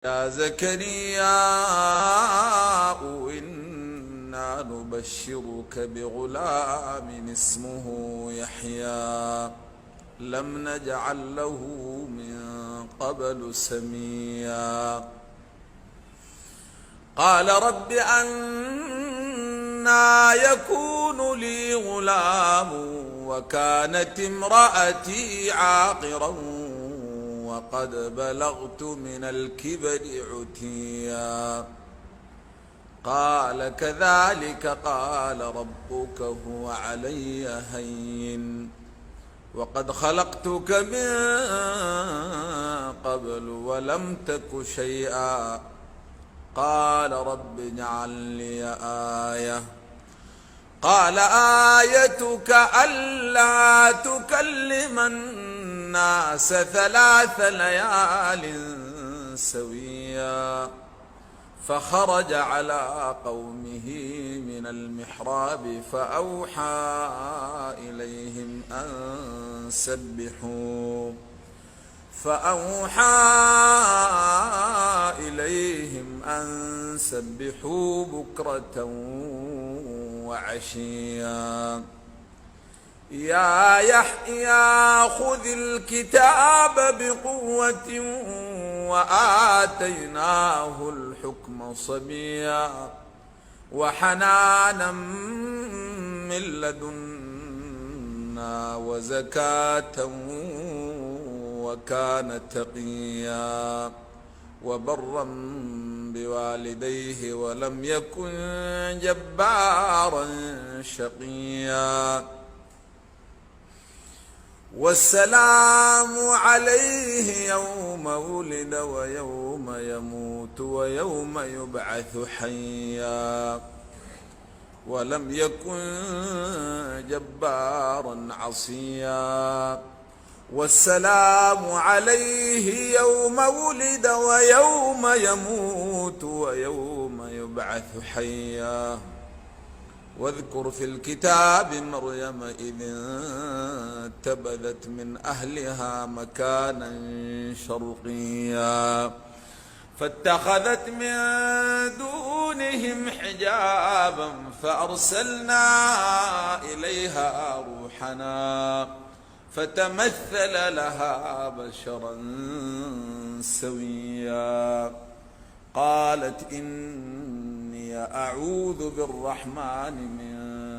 يا زكريا إنا نبشرك بغلام اسمه يحيى لم نجعل له من قبل سميا قال رب أنى يكون لي غلام وكانت امرأتي عاقرا وقد بلغت من الكبر عتيا قال كذلك قال ربك هو علي هين وقد خلقتك من قبل ولم تك شيئا قال رب اجعل لي آية قال آيتك ألا تكلم الناس 3 ليال سويا فخرج على قومه من المحراب فأوحى إليهم أن سبحوا بكرة وعشيا يا يحيى خذ الكتاب بقوة وآتيناه الحكم صبيا وحنانا من لدنا وزكاة وكان تقيا وبرا بوالديه ولم يكن جبارا شقيا والسلام عليه يوم ولد ويوم يموت ويوم يبعث حيا ولم يكن جبارا عصيا والسلام عليه يوم ولد ويوم يموت ويوم يبعث حيا واذكر في الكتاب مريم إذ انتبذت من أهلها مكانا شرقيا فاتخذت من دونهم حجابا فأرسلنا إليها روحنا فتمثل لها بشرا سويا قالت إني أعوذ بالرحمن منك